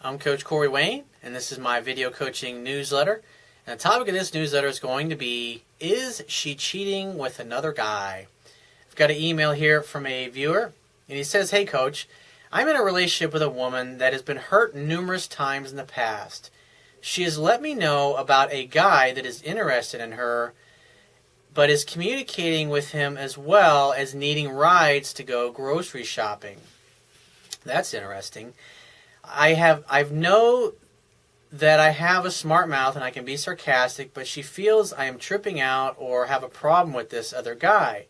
I'm Coach Corey Wayne, and this is my video coaching newsletter. And the topic of this newsletter is going to be, is she cheating with another guy? I've got an email here from a viewer, and he says, "Hey Coach, I'm in a relationship with a woman that has been hurt numerous times in the past. She has let me know about a guy that is interested in her, but is communicating with him as well as needing rides to go grocery shopping." That's interesting. I know that I have a smart mouth and I can be sarcastic, but she feels I am tripping out or have a problem with this other guy.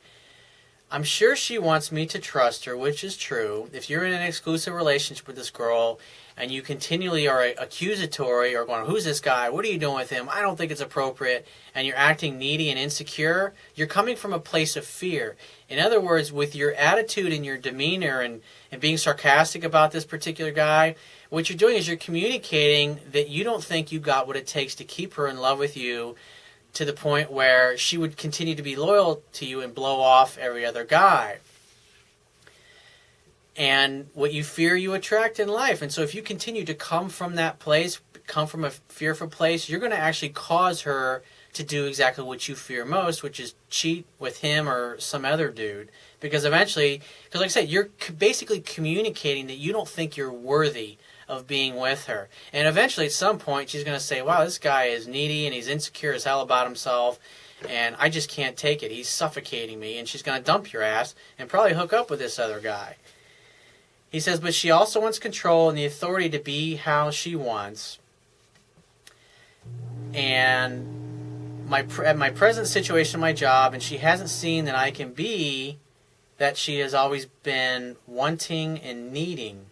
I'm sure she wants me to trust her, which is true. If you're in an exclusive relationship with this girl and you continually are accusatory or going, "Who's this guy? What are you doing with him? I don't think it's appropriate," and you're acting needy and insecure, you're coming from a place of fear. In other words, with your attitude and your demeanor and being sarcastic about this particular guy, what you're doing is you're communicating that you don't think you got what it takes to keep her in love with you to the point where she would continue to be loyal to you and blow off every other guy. And what you fear, you attract in life. And so if you continue to come from that place, come from a fearful place, you're going to actually cause her to do exactly what you fear most, which is cheat with him or some other dude. Because eventually, because like I said, you're basically communicating that you don't think you're worthy of being with her. And eventually, at some point, she's going to say, "Wow, this guy is needy and he's insecure as hell about himself, and I just can't take it. He's suffocating me." And she's going to dump your ass and probably hook up with this other guy. He says, but she also wants control and the authority to be how she wants. And at my present situation in my job, and she hasn't seen that I can be that she has always been wanting and needing.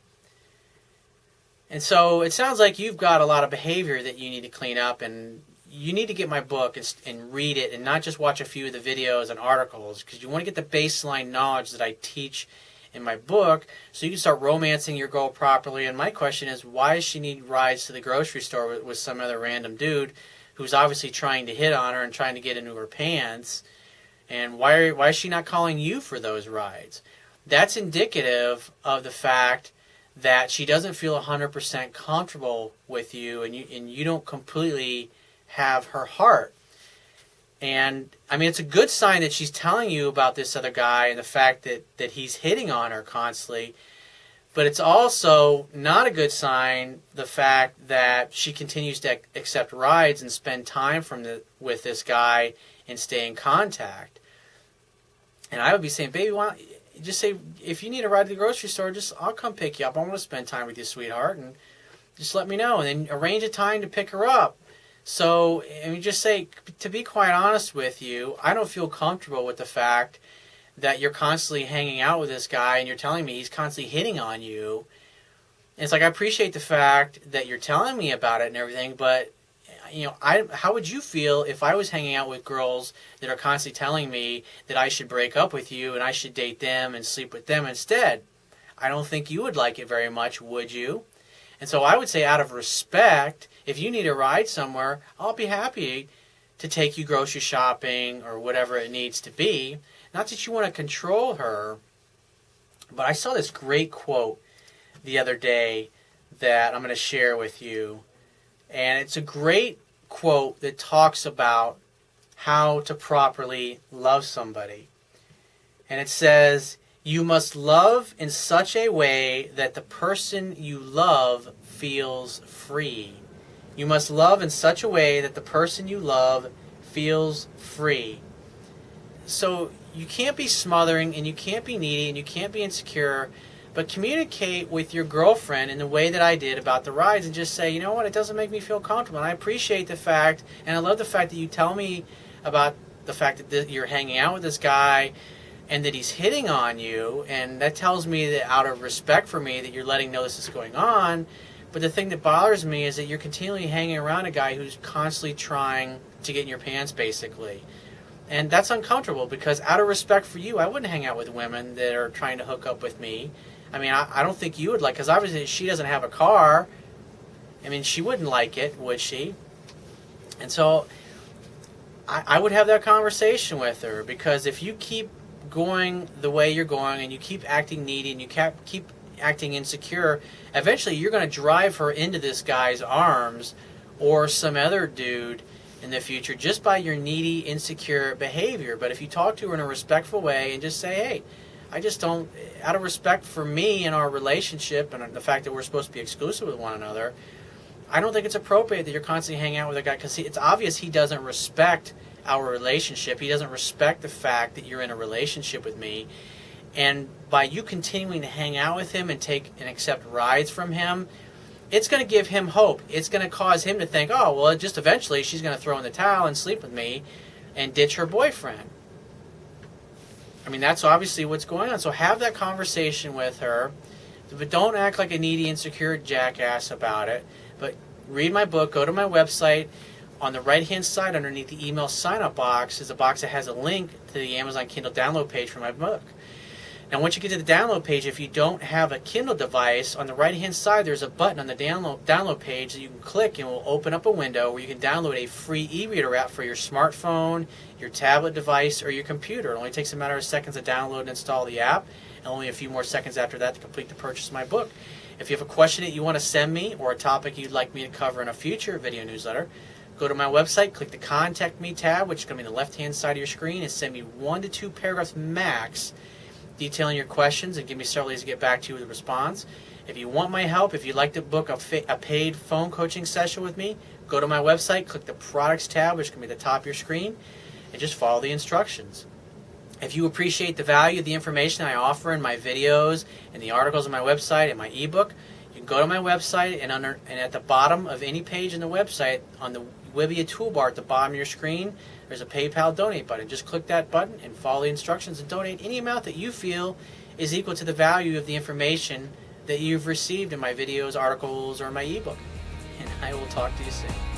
And so it sounds like you've got a lot of behavior that you need to clean up, and you need to get my book and read it and not just watch a few of the videos and articles, because you want to get the baseline knowledge that I teach in my book so you can start romancing your girl properly. And my question is, why does she need rides to the grocery store with some other random dude who's obviously trying to hit on her and trying to get into her pants? And why is she not calling you for those rides? That's indicative of the fact that she doesn't feel 100% comfortable with you, and you don't completely have her heart. And I mean, it's a good sign that she's telling you about this other guy and the fact that he's hitting on her constantly. But it's also not a good sign, the fact that she continues to accept rides and spend time with this guy and stay in contact. And I would be saying, "Baby, why don't you just say, if you need a ride to the grocery store, I'll come pick you up. I want to spend time with you, sweetheart, and just let me know." And then arrange a time to pick her up. So, I mean, just say, to be quite honest with you, I don't feel comfortable with the fact that you're constantly hanging out with this guy and you're telling me he's constantly hitting on you. And it's like, I appreciate the fact that you're telling me about it and everything, but how would you feel if I was hanging out with girls that are constantly telling me that I should break up with you and I should date them and sleep with them instead? I don't think you would like it very much, would you? And so I would say, out of respect, if you need a ride somewhere, I'll be happy to take you grocery shopping or whatever it needs to be. Not that you want to control her, but I saw this great quote the other day that I'm going to share with you. And it's a great quote that talks about how to properly love somebody. And it says, "You must love in such a way that the person you love feels free." You must love in such a way that the person you love feels free. So you can't be smothering, and you can't be needy, and you can't be insecure, but communicate with your girlfriend in the way that I did about the rides and just say, "You know what, it doesn't make me feel comfortable. And I appreciate the fact, and I love the fact that you tell me about the fact that you're hanging out with this guy and that he's hitting on you, and that tells me that out of respect for me that you're letting know this is going on. But the thing that bothers me is that you're continually hanging around a guy who's constantly trying to get in your pants, basically. And that's uncomfortable, because out of respect for you, I wouldn't hang out with women that are trying to hook up with me. I mean, I don't think you would like, because obviously she doesn't have a car. I mean, she wouldn't like it, would she?" And so I would have that conversation with her, because if you keep going the way you're going and you keep acting needy and you keep acting insecure, eventually you're going to drive her into this guy's arms or some other dude in the future just by your needy, insecure behavior. But if you talk to her in a respectful way and just say, hey, I just don't, out of respect for me and our relationship and the fact that we're supposed to be exclusive with one another, I don't think it's appropriate that you're constantly hanging out with a guy, because it's obvious he doesn't respect our relationship. He doesn't respect the fact that you're in a relationship with me. And by you continuing to hang out with him and take and accept rides from him, it's going to give him hope. It's going to cause him to think, oh, well, just eventually she's going to throw in the towel and sleep with me and ditch her boyfriend. I mean, that's obviously what's going on. So have that conversation with her, but don't act like a needy, insecure jackass about it. But read my book, go to my website. On the right-hand side underneath the email sign-up box is a box that has a link to the Amazon Kindle download page for my book. Now, once you get to the download page, if you don't have a Kindle device, on the right-hand side there's a button on the download page that you can click, and it will open up a window where you can download a free e-reader app for your smartphone, your tablet device, or your computer. It only takes a matter of seconds to download and install the app, and only a few more seconds after that to complete the purchase of my book. If you have a question that you want to send me or a topic you'd like me to cover in a future video newsletter, go to my website, click the Contact Me tab, which is going to be on the left-hand side of your screen, and send me 1 to 2 paragraphs max detailing your questions, and give me several days to get back to you with a response. If you want my help, if you'd like to book a paid phone coaching session with me, go to my website, click the Products tab, which is going to be at the top of your screen, and just follow the instructions. If you appreciate the value of the information I offer in my videos and the articles on my website and my ebook, you can go to my website, and at the bottom of any page in the website, on the Wibbia toolbar at the bottom of your screen, there's a PayPal donate button. Just click that button and follow the instructions and donate any amount that you feel is equal to the value of the information that you've received in my videos, articles, or my ebook. And I will talk to you soon.